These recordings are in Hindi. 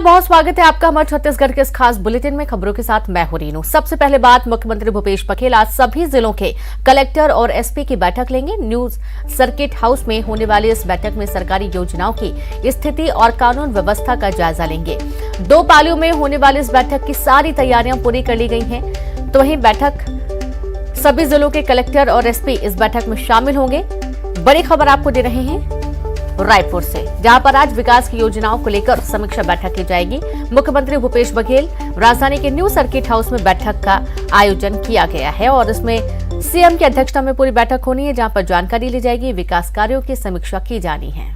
बहुत स्वागत है आपका हमारे छत्तीसगढ़ के इस खास बुलेटिन में। खबरों के साथ मैं हूं रीनू। सबसे पहले बात, मुख्यमंत्री भूपेश बघेल आज सभी जिलों के कलेक्टर और एसपी की बैठक लेंगे। न्यू सर्किट हाउस में होने वाली इस बैठक में सरकारी योजनाओं की स्थिति और कानून व्यवस्था का जायजा लेंगे। 2 पालियों में होने वाली इस बैठक की सारी तैयारियां पूरी कर ली गई हैं। तो वहीं बैठक सभी जिलों के कलेक्टर और एसपी इस बैठक में शामिल होंगे। बड़ी खबर आपको दे रहे हैं रायपुर से, जहां पर आज विकास की योजनाओं को लेकर समीक्षा बैठक की जाएगी। मुख्यमंत्री भूपेश बघेल राजधानी के न्यू सर्किट हाउस में बैठक का आयोजन किया गया है और इसमें सीएम की अध्यक्षता में पूरी बैठक होनी है, जहां पर जानकारी ली जाएगी, विकास कार्यों की समीक्षा की जानी है।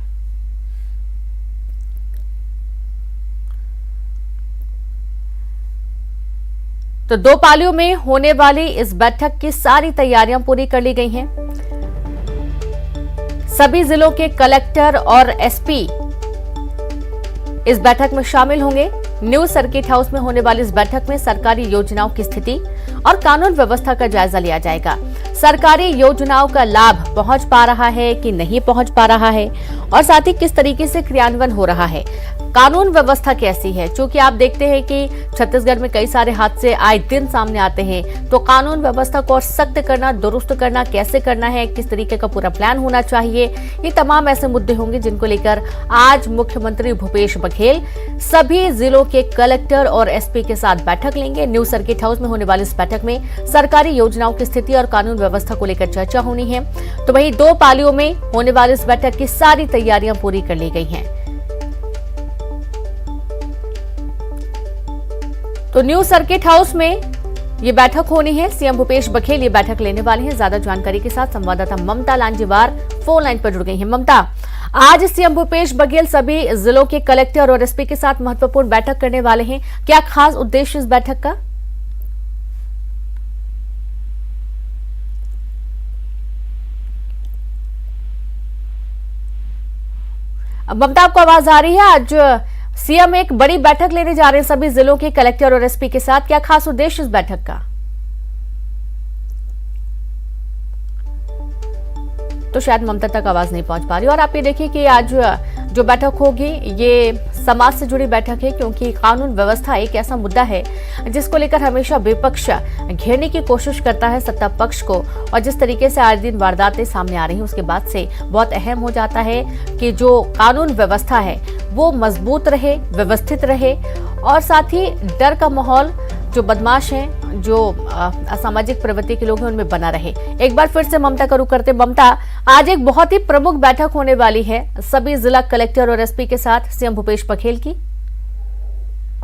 तो 2 पालियों में होने वाली इस बैठक की सारी तैयारियां पूरी कर ली गई हैं। सभी जिलों के कलेक्टर और एसपी इस बैठक में शामिल होंगे। न्यू सर्किट हाउस में होने वाली इस बैठक में सरकारी योजनाओं की स्थिति और कानून व्यवस्था का जायजा लिया जाएगा। सरकारी योजनाओं का लाभ पहुंच पा रहा है कि नहीं पहुंच पा रहा है और साथ ही किस तरीके से क्रियान्वयन हो रहा है, कानून व्यवस्था कैसी है। क्योंकि आप देखते हैं कि छत्तीसगढ़ में कई सारे हादसे आए दिन सामने आते हैं, तो कानून व्यवस्था को और सख्त करना, दुरुस्त करना कैसे करना है, किस तरीके का पूरा प्लान होना चाहिए, ये तमाम ऐसे मुद्दे होंगे जिनको लेकर आज मुख्यमंत्री भूपेश बघेल सभी जिलों के कलेक्टर और एसपी के साथ बैठक लेंगे। न्यू सर्किट हाउस में होने वाली इस बैठक में सरकारी योजनाओं की स्थिति और कानून व्यवस्था को लेकर चर्चा होनी है। तो वहीं 2 पालियों में होने वाली इस बैठक की सारी तैयारियां पूरी कर ली गई हैं। तो न्यू सर्किट हाउस में ये बैठक होनी है। सीएम भूपेश बघेल ये बैठक लेने वाले हैं। ज्यादा जानकारी के साथ संवाददाता ममता लांजीवार फोन लाइन पर जुड़ गई हैं। ममता, आज सीएम भूपेश बघेल सभी जिलों के कलेक्टर और एसपी के साथ महत्वपूर्ण बैठक करने वाले हैं। क्या खास उद्देश्य इस बैठक का? ममता, आपको आवाज आ रही है? आज सीएम एक बड़ी बैठक लेने जा रहे हैं सभी जिलों के कलेक्टर और एसपी के साथ। क्या खास उद्देश्य इस बैठक का? तो शायद ममता तक आवाज नहीं पहुंच पा रही। और आप ये देखिए कि आज जो बैठक होगी ये समाज से जुड़ी बैठक है, क्योंकि कानून व्यवस्था एक ऐसा मुद्दा है जिसको लेकर हमेशा विपक्ष घेरने की कोशिश करता है सत्ता पक्ष को। और जिस तरीके से आज दिन वारदातें सामने आ रही हैं, उसके बाद से बहुत अहम हो जाता है कि जो कानून व्यवस्था है वो मजबूत रहे, व्यवस्थित रहे और साथ ही डर का माहौल जो बदमाश हैं, जो असामाजिक प्रवृत्ति के लोग हैं, उनमें बना रहे। एक बार फिर से ममता का रुख करते। ममता, आज एक बहुत ही प्रमुख बैठक होने वाली है सभी जिला कलेक्टर और एसपी के साथ सीएम भूपेश बघेल की।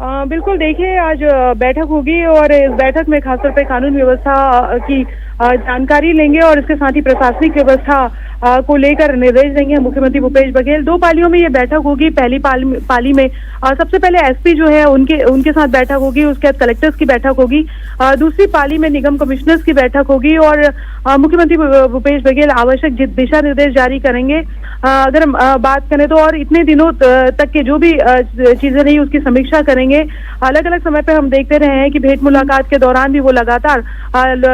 बिल्कुल, देखिए आज बैठक होगी और इस बैठक में खासतौर पे कानून व्यवस्था की जानकारी लेंगे और इसके साथ ही प्रशासनिक व्यवस्था को लेकर निर्देश देंगे मुख्यमंत्री भूपेश बघेल। 2 पालियों में ये बैठक होगी। पहली पाली में सबसे पहले एसपी जो है उनके साथ बैठक होगी, उसके बाद कलेक्टर्स की बैठक होगी। दूसरी पाली में निगम कमिश्नर्स की बैठक होगी और मुख्यमंत्री भूपेश बघेल आवश्यक दिशा निर्देश जारी करेंगे। अगर हम बात करें तो और इतने दिनों तक के जो भी चीजें रही उसकी समीक्षा करेंगे। अलग अलग समय पे हम देखते रहे हैं कि भेंट मुलाकात के दौरान भी वो लगातार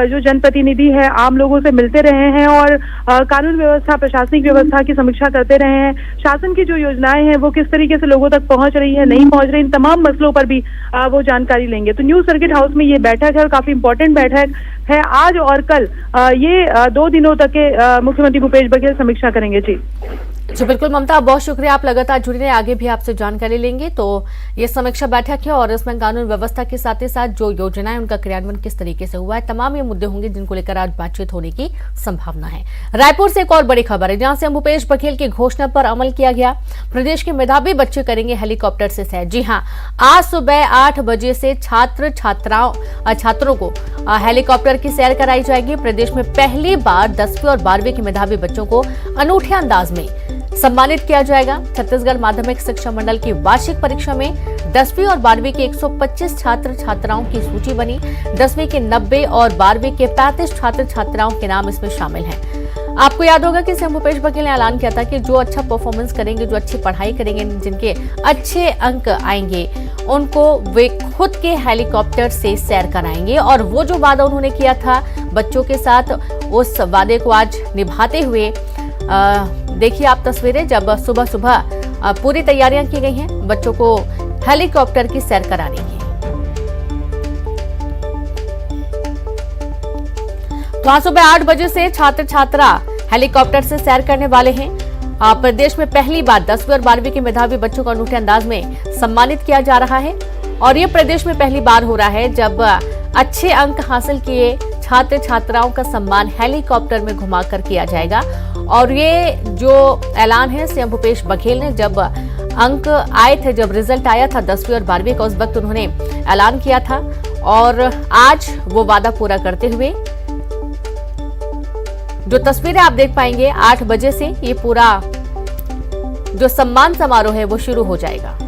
जो जनप्रतिनिधि है आम लोगों से मिलते रहे हैं और कानून व्यवस्था, प्रशासनिक व्यवस्था की समीक्षा करते रहे हैं। शासन की जो योजनाएं हैं वो किस तरीके से लोगों तक पहुंच रही है, नहीं पहुंच रही, इन तमाम मसलों पर भी वो जानकारी लेंगे। तो न्यू सर्किट हाउस में ये बैठक है और काफी इंपॉर्टेंट बैठक है। आज और कल ये 2 दिनों तक के मुख्यमंत्री भूपेश बघेल समीक्षा करेंगे। जी बिल्कुल ममता, बहुत शुक्रिया, आप लगातार जुड़े रहे, आगे भी आपसे जानकारी लेंगे। तो ये समीक्षा बैठक है और इसमें कानून व्यवस्था के साथ ही साथ जो योजनाएं उनका क्रियान्वयन किस तरीके से हुआ है, तमाम ये मुद्दे होंगे जिनको लेकर आज बातचीत होने की संभावना है। रायपुर से एक और बड़ी खबर है, जहां से भूपेश बघेल की घोषणा पर अमल किया गया। प्रदेश के मेधावी बच्चे करेंगे हेलीकॉप्टर से सैर। जी हाँ, आज सुबह 8 बजे से छात्रों को हेलीकॉप्टर की सैर कराई जाएगी। प्रदेश में पहली बार 10वीं और 12वीं के मेधावी बच्चों को अनूठे अंदाज में सम्मानित किया जाएगा। छत्तीसगढ़ माध्यमिक शिक्षा मंडल की वार्षिक परीक्षा में 10वीं और 12वीं के 125 छात्र छात्राओं की सूची बनी। 10वीं के 90 और 12वीं के 35 छात्र छात्राओं के नाम इसमें शामिल हैं। आपको याद होगा कि सीएम भूपेश बघेल ने ऐलान किया था कि जो अच्छा परफॉर्मेंस करेंगे, जो अच्छी पढ़ाई करेंगे, जिनके अच्छे अंक आएंगे, उनको वे खुद के हेलीकॉप्टर से सैर कराएंगे। और वो जो वादा उन्होंने किया था बच्चों के साथ, उस वादे को आज निभाते हुए देखिए आप तस्वीरें, जब सुबह सुबह पूरी तैयारियां की गई हैं। बच्चों को हेलीकॉप्टर की सैर कराने की। तो आज सुबह 8 बजे से छात्र छात्रा हेलीकॉप्टर से सैर करने वाले हैं। प्रदेश में पहली बार 10वीं और 12वीं के मेधावी बच्चों को अनूठे अंदाज में सम्मानित किया जा रहा है और ये प्रदेश में पहली बार हो रहा है जब अच्छे अंक हासिल किए छात्र छात्राओं का सम्मान हेलीकॉप्टर में घुमाकर किया जाएगा। और ये जो ऐलान है सीएम भूपेश बघेल ने जब अंक आए थे, जब रिजल्ट आया था 10वीं और 12वीं का, उस वक्त उन्होंने ऐलान किया था और आज वो वादा पूरा करते हुए जो तस्वीरें आप देख पाएंगे 8 बजे से ये पूरा जो सम्मान समारोह है वो शुरू हो जाएगा।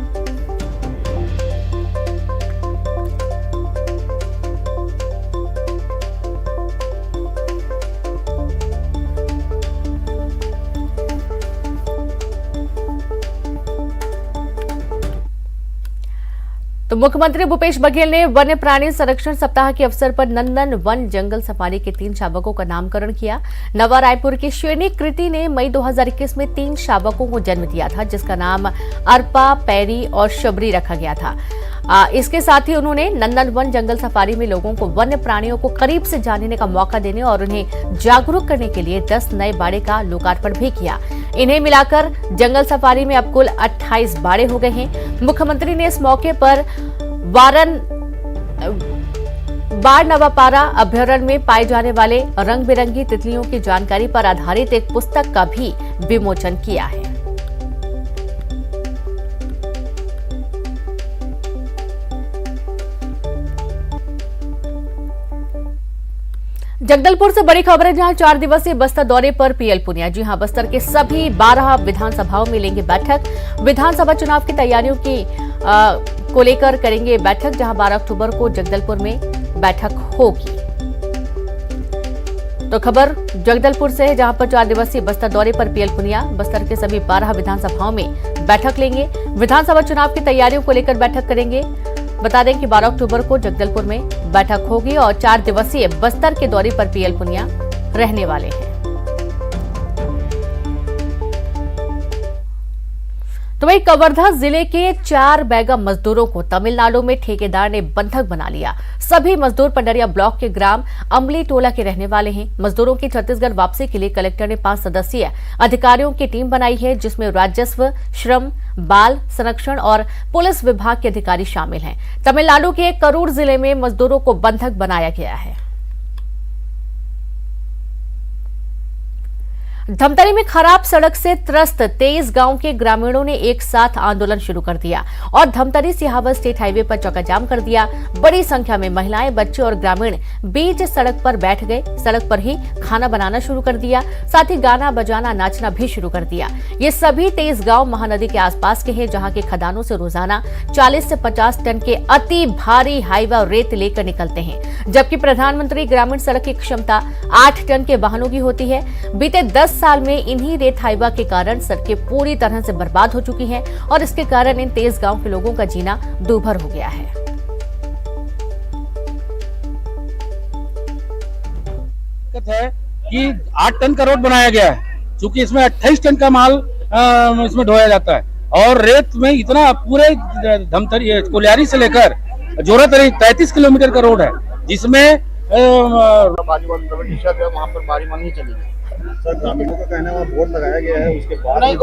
तो मुख्यमंत्री भूपेश बघेल ने वन्य प्राणी संरक्षण सप्ताह के अवसर पर नंदन वन जंगल सफारी के 3 शावकों का नामकरण किया। नवा रायपुर की श्रेणी कृति ने मई 2021 में 3 शावकों को जन्म दिया था, जिसका नाम अर्पा, पैरी और शबरी रखा गया था। इसके साथ ही उन्होंने नंदन वन जंगल सफारी में लोगों को वन्य प्राणियों को करीब से जानने का मौका देने और उन्हें जागरूक करने के लिए 10 नए बाड़े का लोकार्पण भी किया। इन्हें मिलाकर जंगल सफारी में अब कुल 28 बाड़े हो गए हैं। मुख्यमंत्री ने इस मौके पर बाढ़ नवापारा अभ्यारण्य में पाए जाने वाले रंग बिरंगी तितलियों की जानकारी पर आधारित एक पुस्तक का भी विमोचन किया है। जगदलपुर से बड़ी खबर है, जहां 4 दिवसीय बस्तर दौरे पर पीएल पुनिया। जी हां, बस्तर के सभी 12 विधानसभाओं में लेंगे बैठक। विधानसभा चुनाव की तैयारियों को लेकर करेंगे बैठक, जहां 12 अक्टूबर को जगदलपुर में बैठक होगी। तो खबर जगदलपुर से है, जहां पर 4 दिवसीय बस्तर दौरे पर पीएल पुनिया बस्तर के सभी 12 विधानसभाओं में बैठक लेंगे। विधानसभा चुनाव की तैयारियों को लेकर बैठक करेंगे। बता दें कि 12 अक्टूबर को जगदलपुर में बैठक होगी और 4 दिवसीय बस्तर के दौरे पर पीएल पुनिया रहने वाले हैं। तो वही कवर्धा जिले के 4 बैगा मजदूरों को तमिलनाडु में ठेकेदार ने बंधक बना लिया। सभी मजदूर पंडरिया ब्लॉक के ग्राम अमली टोला के रहने वाले हैं। मजदूरों की छत्तीसगढ़ वापसी के लिए कलेक्टर ने 5 सदस्यीय अधिकारियों की टीम बनाई है, जिसमें राजस्व, श्रम, बाल संरक्षण और पुलिस विभाग के अधिकारी शामिल हैं। तमिलनाडु के करूर जिले में मजदूरों को बंधक बनाया गया है। धमतरी में खराब सड़क से त्रस्त 23 गांव के ग्रामीणों ने एक साथ आंदोलन शुरू कर दिया और धमतरी सिहावा स्टेट हाईवे पर चौकाजाम कर दिया। बड़ी संख्या में महिलाएं, बच्चे और ग्रामीण बीच सड़क पर बैठ गए। सड़क पर ही खाना बनाना शुरू कर दिया, साथ ही गाना बजाना, नाचना भी शुरू कर दिया। ये सभी 23 गांव महानदी के आसपास के हैं, जहां के खदानों से रोजाना 40 से 50 टन के अति भारी हाईवा रेत लेकर निकलते हैं, जबकि प्रधानमंत्री ग्रामीण सड़क की क्षमता 8 टन के वाहनों की होती है। बीते 10 साल में इन्हीं रेत हाईवा के कारण सड़कें पूरी तरह से बर्बाद हो चुकी हैं और इसके कारण इन 23 गांव के लोगों का जीना दूभर हो गया है। है कि 8 टन का रोड बनाया गया है, क्योंकि इसमें 28 टन का माल इसमें ढोया जाता है और रेत में इतना पूरे धमतरी कोलियारी से लेकर जोरातरी 33 किलोमीटर का रोड है, जिसमें वहाँ पर बारी नहीं चलेगी। सर, ग्रामीणों का कहना है वहाँ बोर्ड लगाया गया है, उसके बाद नहीं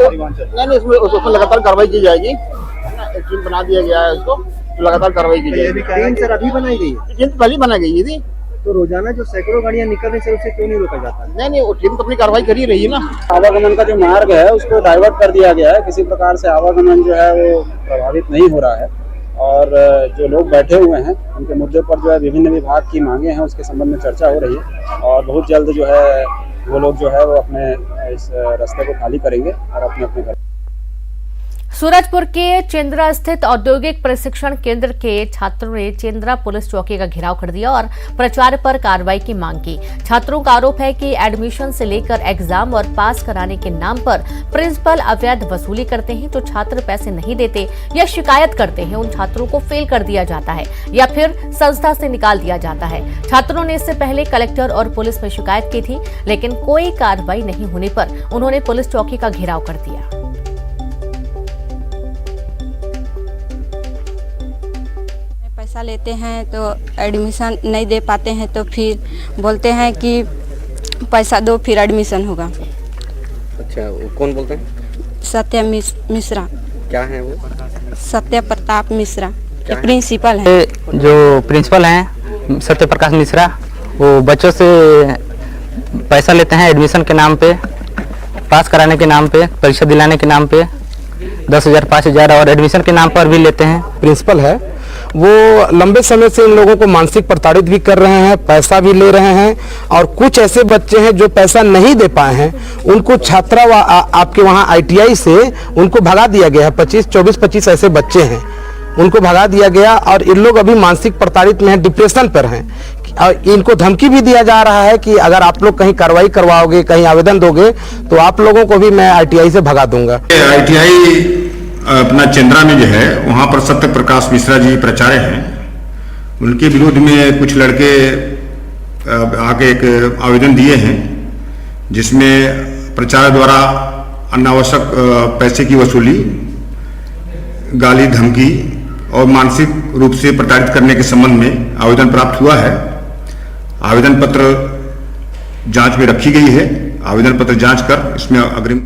उसमें लगातार कार्रवाई की जाएगी। एक टीम बना दिया गया है, उसको तो लगातार कार्रवाई की जाएगी। टीम सर अभी बनाई गई है, टीम पहले बनाई गई थी। तो रोजाना जो सैकड़ों गाड़ियाँ निकल रही है, उसे क्यों नहीं रोका जाता? नहीं वो टीम तो अपनी कार्रवाई कर ही रही है ना। आवागमन का जो मार्ग है उसको डाइवर्ट कर दिया गया है। किसी प्रकार से आवागमन जो है वो प्रभावित नहीं हो रहा है और जो लोग बैठे हुए हैं उनके मुद्दों पर जो है विभिन्न विभाग की मांगे हैं, उसके संबंध में चर्चा हो रही है और बहुत जल्द जो है वो लोग जो है वो अपने इस रास्ते को खाली करेंगे और अपने अपने घर। सूरजपुर के चेंद्रा स्थित औद्योगिक प्रशिक्षण केंद्र के छात्रों ने चेंद्रा पुलिस चौकी का घेराव कर दिया और प्राचार्य पर कार्रवाई की मांग की। छात्रों का आरोप है कि एडमिशन से लेकर एग्जाम और पास कराने के नाम पर प्रिंसिपल अवैध वसूली करते हैं। जो छात्र पैसे नहीं देते या शिकायत करते हैं, उन छात्रों को फेल कर दिया जाता है या फिर संस्था से निकाल दिया जाता है। छात्रों ने इससे पहले कलेक्टर और पुलिस में शिकायत की थी, लेकिन कोई कार्रवाई नहीं होने पर उन्होंने पुलिस चौकी का घेराव कर दिया। पैसा लेते हैं तो एडमिशन नहीं दे पाते हैं तो फिर बोलते हैं कि पैसा दो फिर एडमिशन होगा। अच्छा, वो कौन बोलते हैं? सत्य मिश्रा। क्या है वो? सत्य प्रताप मिश्रा प्रिंसिपल है। जो प्रिंसिपल हैं सत्य प्रकाश मिश्रा, वो बच्चों से पैसा लेते हैं एडमिशन के नाम पे, पास कराने के नाम पे, परीक्षा दिलाने के नाम पे 10,000 5,000 और एडमिशन के नाम पर भी लेते हैं। प्रिंसिपल है वो लंबे समय से इन लोगों को मानसिक प्रताड़ित भी कर रहे हैं, पैसा भी ले रहे हैं और कुछ ऐसे बच्चे हैं जो पैसा नहीं दे पाए हैं, उनको आपके वहाँ ITI से उनको भगा दिया गया है। 24-25 ऐसे बच्चे हैं, उनको भगा दिया गया और इन लोग अभी मानसिक प्रताड़ित में हैं, डिप्रेशन पर हैं। और इनको धमकी भी दिया जा रहा है कि अगर आप लोग कहीं कार्रवाई करवाओगे, कहीं आवेदन दोगे तो आप लोगों को भी मैं ITI से भगा दूंगा। ITI अपना चंद्रा में जो है वहाँ पर सत्य प्रकाश मिश्रा जी प्राचार्य हैं, उनके विरोध में कुछ लड़के आके एक आवेदन दिए हैं जिसमें प्राचार्य द्वारा अनावश्यक पैसे की वसूली, गाली धमकी और मानसिक रूप से प्रताड़ित करने के संबंध में आवेदन प्राप्त हुआ है। आवेदन पत्र जांच में रखी गई है। आवेदन पत्र जांच कर इसमें अग्रिम।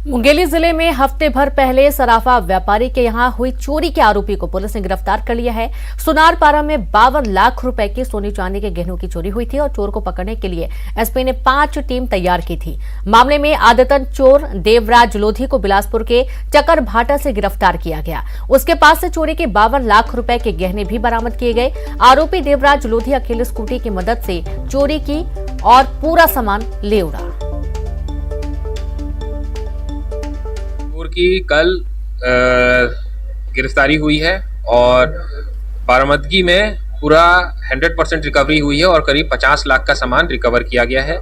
मुंगेली जिले में हफ्ते भर पहले सराफा व्यापारी के यहां हुई चोरी के आरोपी को पुलिस ने गिरफ्तार कर लिया है। सुनारपारा में 52 लाख रुपए के सोने चांदी के गहनों की चोरी हुई थी और चोर को पकड़ने के लिए एसपी ने 5 टीम तैयार की थी। मामले में आदतन चोर देवराज लोधी को बिलासपुर के चकरभाटा से गिरफ्तार किया गया। उसके पास से चोरी के 52 लाख रुपए के गहने भी बरामद किए गए। आरोपी देवराज लोधी अकेले स्कूटी की मदद से चोरी की और पूरा सामान ले उड़ा। की कल गिरफ्तारी हुई है और बरामदगी में पूरा 100% रिकवरी हुई है और करीब 50 लाख का सामान रिकवर किया गया है।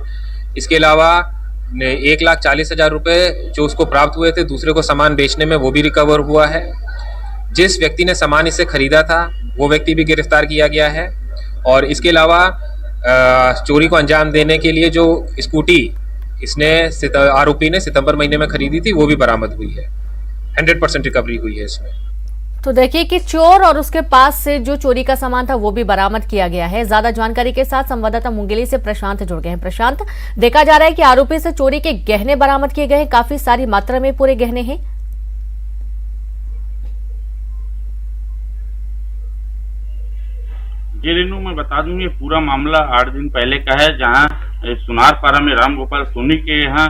इसके अलावा 1,40,000 रुपए जो उसको प्राप्त हुए थे दूसरे को सामान बेचने में, वो भी रिकवर हुआ है। जिस व्यक्ति ने सामान इससे खरीदा था वो व्यक्ति भी गिरफ्तार किया गया है और इसके अलावा चोरी को अंजाम देने के लिए जो स्कूटी इसने आरोपी ने सितंबर महीने में खरीदी थी वो भी बरामद हुई है। 100% रिकवरी हुई है इसमें। तो देखिए कि चोर और उसके पास से जो चोरी का सामान था वो भी बरामद किया गया है। ज्यादा जानकारी के साथ संवाददाता मुंगेली से प्रशांत जुड़ गए हैं। प्रशांत, देखा जा रहा है कि आरोपी से चोरी के गहने बरामद किए गए हैं, काफी सारी मात्रा में पूरे गहने हैं। जी रेनू, मैं बता दूं ये पूरा मामला 8 दिन पहले का है, जहां सुनारपारा में रामगोपाल सोनी के यहाँ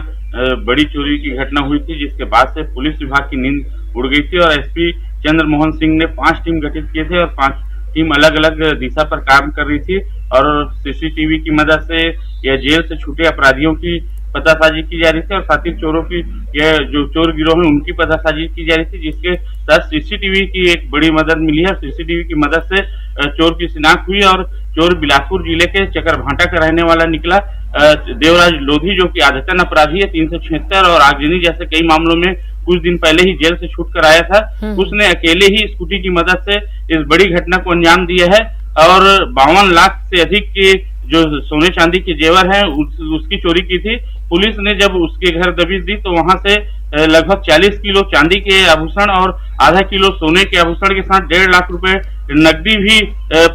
बड़ी चोरी की घटना हुई थी, जिसके बाद से पुलिस विभाग की नींद उड़ गई थी और एसपी चंद्र मोहन सिंह ने 5 टीम गठित किए थे और 5 टीम अलग अलग दिशा पर काम कर रही थी और सीसीटीवी की मदद से या जेल से छूटे अपराधियों की पतासाजी की जा रही थी और साथ ही चोरों की यह जो चोर गिरोह है उनकी पतासाजी की जा रही थी, जिसके तहत सीसीटीवी की एक बड़ी मदद मिली है। सीसीटीवी की मदद से चोर की शिनाख्त हुई और चोर बिलासपुर जिले के चकरभाटा का रहने वाला निकला। देवराज लोधी जो कि आदतन अपराधी है 376 और आगजनी जैसे कई मामलों में कुछ दिन पहले ही जेल से छूट कर आया था, उसने अकेले ही स्कूटी की मदद से इस बड़ी घटना को अंजाम दिया है और 52 लाख से अधिक के जो सोने चांदी के जेवर हैं उसकी चोरी की थी। पुलिस ने जब उसके घर दबिश दी तो वहां से लगभग 40 किलो चांदी के आभूषण और आधा किलो सोने के आभूषण के साथ 1.5 लाख रुपए नकदी भी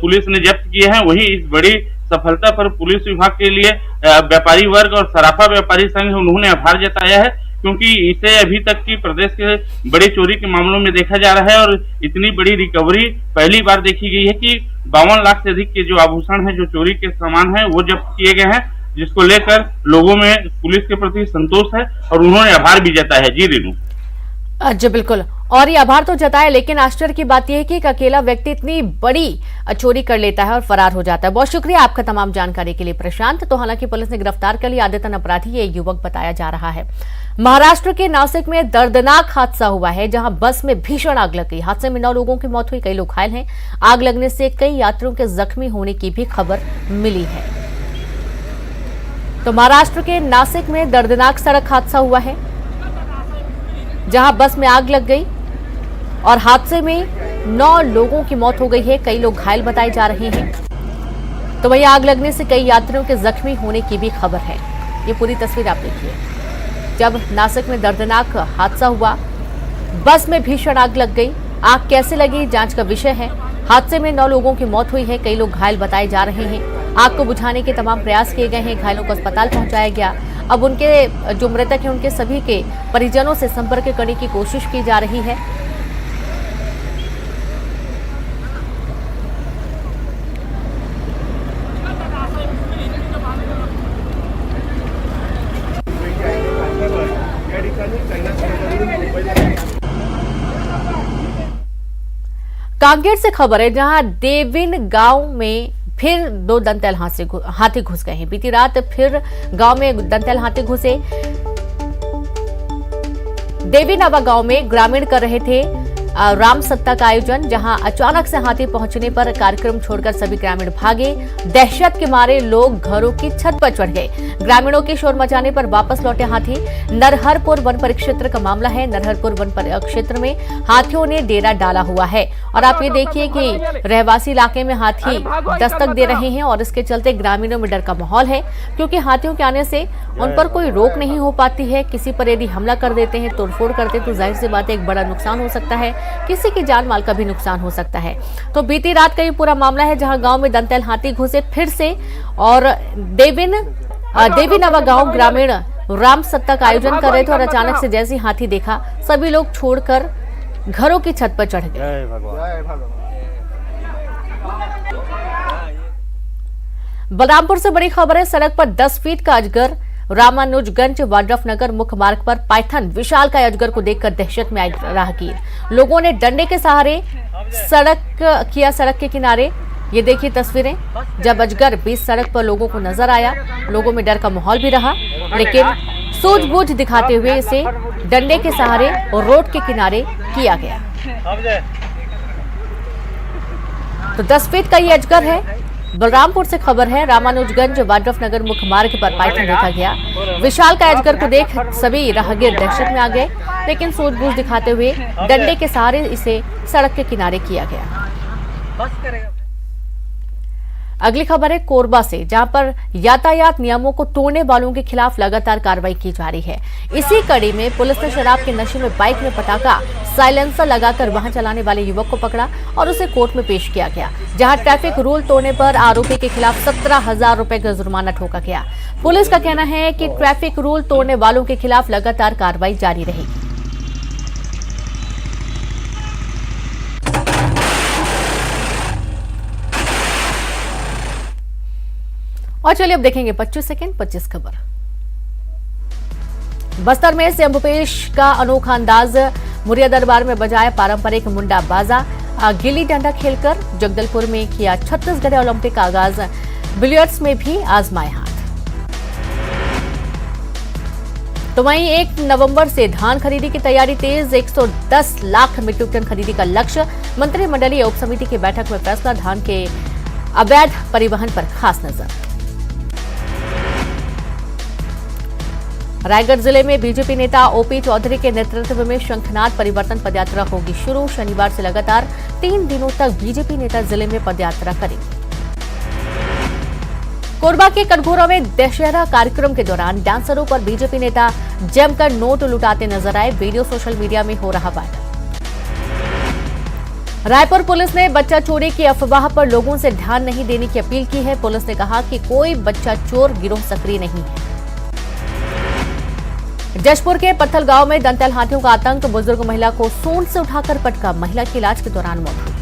पुलिस ने जब्त किए हैं। वहीं इस बड़ी सफलता पर पुलिस विभाग के लिए व्यापारी वर्ग और सराफा व्यापारी संघ उन्होंने आभार जताया है, क्योंकि इसे अभी तक की प्रदेश के बड़ी चोरी के मामलों में देखा जा रहा है और इतनी बड़ी रिकवरी पहली बार देखी गई है कि 52 लाख से अधिक के जो आभूषण है, जो चोरी के सामान है, वो जब्त किए गए हैं, जिसको लेकर लोगों में पुलिस के प्रति संतोष है और उन्होंने आभार भी जताया है। जी रेनू। जी बिल्कुल, और ये आभार तो जताया, लेकिन आश्चर्य की बात यह है कि एक अकेला व्यक्ति इतनी बड़ी चोरी कर लेता है और फरार हो जाता है। बहुत शुक्रिया आपका तमाम जानकारी के लिए प्रशांत। तो हालांकि पुलिस ने गिरफ्तार कर लिया आदतन अपराधी ये युवक बताया जा रहा है। महाराष्ट्र के नासिक में दर्दनाक हादसा हुआ है, जहां बस में भीषण आग लग गई। हादसे में 9 लोगों की मौत हुई, कई लोग घायल हैं। आग लगने से कई यात्रियों के जख्मी होने की भी खबर मिली है। तो महाराष्ट्र के नासिक में दर्दनाक सड़क हादसा हुआ है, जहां बस में आग लग गई और हादसे में 9 लोगों की मौत हो गई है, कई लोग घायल बताए जा रहे हैं। तो वहीं आग लगने से कई यात्रियों के जख्मी होने की भी खबर है। ये पूरी तस्वीर आप देखिए, जब नासिक में दर्दनाक हादसा हुआ, बस में भीषण आग लग गई आग कैसे लगी, जांच का विषय है। हादसे में 9 लोगों की मौत हुई है, कई लोग घायल बताए जा रहे हैं। आग को बुझाने के तमाम प्रयास किए गए हैं, घायलों को अस्पताल पहुंचाया गया। अब उनके जो मृतक हैं उनके सभी के परिजनों से संपर्क करने की कोशिश की जा रही है। कांकेर से खबर है, जहां देविन गांव में फिर 2 दंतैल हाथी घुस गए हैं। बीती रात फिर गांव में दंतैल हाथी घुसे। देवीनवा गांव में ग्रामीण कर रहे थे राम सत्ता का आयोजन, जहां अचानक से हाथी पहुंचने पर कार्यक्रम छोड़कर सभी ग्रामीण भागे। दहशत के मारे लोग घरों की छत पर चढ़ गए। ग्रामीणों के शोर मचाने पर वापस लौटे हाथी। नरहरपुर वन परिक्षेत्र का मामला है। नरहरपुर वन परिक्षेत्र में हाथियों ने डेरा डाला हुआ है और आप ये देखिए कि रहवासी इलाके में हाथी दस्तक दे रहे हैं और इसके चलते ग्रामीणों में डर का माहौल है, क्योंकि हाथियों के आने से उन पर कोई रोक नहीं हो पाती है। किसी पर यदि हमला कर देते हैं, तोड़फोड़ करते, तो जाहिर सी बात है एक बड़ा नुकसान हो सकता है, किसी की जान माल का भी नुकसान हो सकता है। तो बीती रात का ये पूरा मामला है, जहां गांव में दंतैल हाथी घुसे फिर से और देवीनवा गांव ग्रामीण राम सत्ता का आयोजन कर रहे थे और अचानक से जैसे हाथी देखा, सभी लोग छोड़कर घरों की छत पर चढ़ गए। बलरामपुर से बड़ी खबर है, सड़क पर 10 फीट का अजगर। रामानुजगंज वाड्रफनगर मुख्य मार्ग पर पाइथन विशाल का अजगर को देखकर दहशत में आए राहगीर। लोगों ने डंडे के सहारे सड़क के किनारे। ये देखिए तस्वीरें, जब अजगर बीच सड़क पर लोगों को नजर आया, लोगों में डर का माहौल भी रहा, लेकिन सूझबूझ दिखाते हुए इसे डंडे के सहारे और रोड के किनारे किया गया। तो 10 फीट का ये अजगर है। बलरामपुर से खबर है, रामानुजगंज वाड्रफनगर मुख्य मार्ग पर पाइथन देखा गया। विशाल का अजगर को देख सभी राहगीर दहशत में आ गए, लेकिन सूझबूझ दिखाते हुए डंडे के सहारे इसे सड़क के किनारे किया गया। अगली खबर है कोरबा से, जहां पर यातायात नियमों को तोड़ने वालों के खिलाफ लगातार कार्रवाई की जा रही है। इसी कड़ी में पुलिस ने शराब के नशे में बाइक में पटाखा साइलेंसर लगाकर वाहन चलाने वाले युवक को पकड़ा और उसे कोर्ट में पेश किया गया, जहां ट्रैफिक रूल तोड़ने पर आरोपी के खिलाफ 17,000 रुपए का जुर्माना ठोका गया। पुलिस का कहना है कि ट्रैफिक रूल तोड़ने वालों के खिलाफ लगातार कार्रवाई जारी रहेगी। और चलिए अब देखेंगे 25 सेकंड 25 खबर। बस्तर में सीएम भूपेश का अनोखा अंदाज, मुरिया दरबार में बजाया पारंपरिक मुंडा बाजा। गिल्ली डंडा खेलकर जगदलपुर में किया छत्तीसगढ़ ओलंपिक का आगाज। बिलियर्ड्स में भी आजमाए हाथ। तो वहीं 1 नवंबर से धान खरीदी की तैयारी तेज। 110 लाख मीट्रिक टन खरीदी का लक्ष्य। मंत्रिमंडलीय उप समिति की बैठक में फैसला। धान के अवैध परिवहन पर खास नजर। रायगढ़ जिले में बीजेपी नेता ओपी चौधरी के नेतृत्व में शंखनाद परिवर्तन पदयात्रा होगी शुरू। शनिवार से लगातार 3 दिनों तक बीजेपी नेता जिले में पदयात्रा करेंगे। कोरबा के कटघोरा में दशहरा कार्यक्रम के दौरान डांसरों पर बीजेपी नेता जमकर नोट लुटाते नजर आए। वीडियो सोशल मीडिया में हो रहा वायरल। रायपुर पुलिस ने बच्चा चोरी की अफवाह पर लोगों से ध्यान नहीं देने की अपील की है। पुलिस ने कहा कि कोई बच्चा चोर गिरोह सक्रिय नहीं है। जशपुर के पत्थल गांव में दंतैल हाथियों का आतंक। बुजुर्ग महिला को सूंड से उठाकर पटका, महिला की इलाज के दौरान मौत हुई।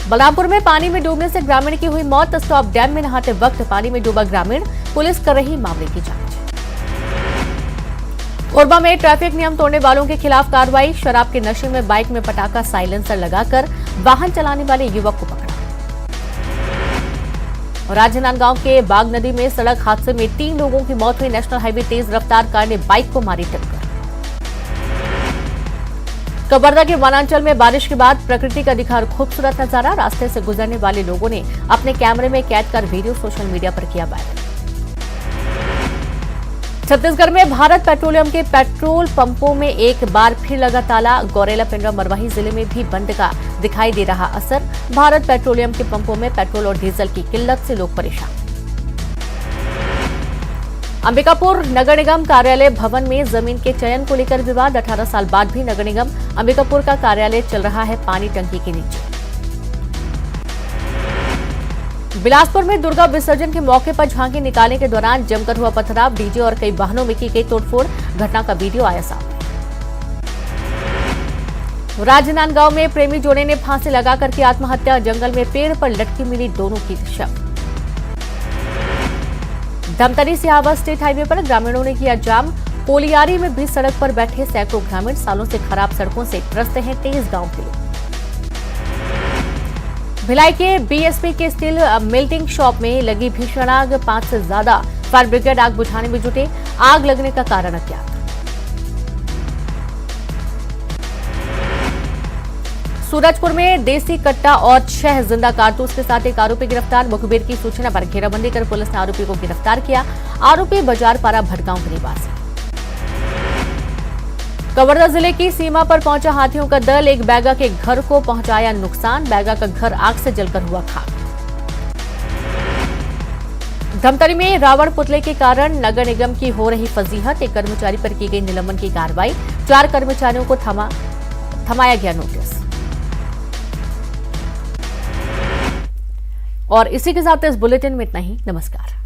बलरामपुर में पानी में डूबने से ग्रामीण की हुई मौत। स्टॉप डैम में नहाते वक्त पानी में डूबा ग्रामीण, पुलिस कर रही मामले की जांच। कोरबा में ट्रैफिक नियम तोड़ने वालों के खिलाफ कार्रवाई। शराब के नशे में बाइक में पटाखा साइलेंसर लगाकर वाहन चलाने वाले युवक को पकड़ा। राजनांदगांव के बाग नदी में सड़क हादसे में 3 लोगों की मौत हुई। नेशनल हाईवे तेज रफ्तार कार ने बाइक को मारी टक्कर। कबर्दा के वनांचल में बारिश के बाद प्रकृति का दिखा खूबसूरत नजारा। रास्ते से गुजरने वाले लोगों ने अपने कैमरे में कैद कर वीडियो सोशल मीडिया पर किया वायरल। छत्तीसगढ़ में भारत पेट्रोलियम के पेट्रोल पंपों में एक बार फिर लगा ताला। गौरेला पिंडरा मरवाही जिले में भी बंद का दिखाई दे रहा असर। भारत पेट्रोलियम के पंपों में पेट्रोल और डीजल की किल्लत से लोग परेशान। अंबिकापुर नगर निगम कार्यालय भवन में जमीन के चयन को लेकर विवाद। 18 साल बाद भी नगर निगम अंबिकापुर का कार्यालय चल रहा है पानी टंकी के नीचे। बिलासपुर में दुर्गा विसर्जन के मौके पर झांकी निकालने के दौरान जमकर हुआ पथराव। डीजे और कई वाहनों में की गई तोड़फोड़। घटना का वीडियो आया सामने। राजनांदगांव में प्रेमी जोड़े ने फांसी लगाकर की आत्महत्या। जंगल में पेड़ पर लटकी मिली दोनों की शव। धमतरी से आवा स्टेट हाईवे पर ग्रामीणों ने किया जाम। कोलियारी में भी सड़क पर बैठे सैकड़ों ग्रामीण। सालों से खराब सड़कों से त्रस्त हैं 23 गांव के लोग। भिलाई के बीएसपी के स्टील मेल्टिंग शॉप में लगी भीषण आग। 5 से ज्यादा फायर ब्रिगेड आग बुझाने में जुटे। आग लगने का कारण अज्ञात। सूरजपुर में देसी कट्टा और 6 जिंदा कारतूस के साथ एक आरोपी गिरफ्तार। मुखबिर की सूचना पर घेराबंदी कर पुलिस ने आरोपी को गिरफ्तार किया। आरोपी बाजारपारा भटगांव के निवासी। कवर्धा जिले की सीमा पर पहुंचा हाथियों का दल। एक बैगा के घर को पहुंचाया नुकसान। बैगा का घर आग से जलकर हुआ खाक। धमतरी में रावण पुतले के कारण नगर निगम की हो रही फजीहत। एक कर्मचारी पर की गई निलंबन की कार्रवाई। 4 कर्मचारियों को थमाया गया नोटिस। और इसी के साथ इस बुलेटिन में इतना ही। नमस्कार।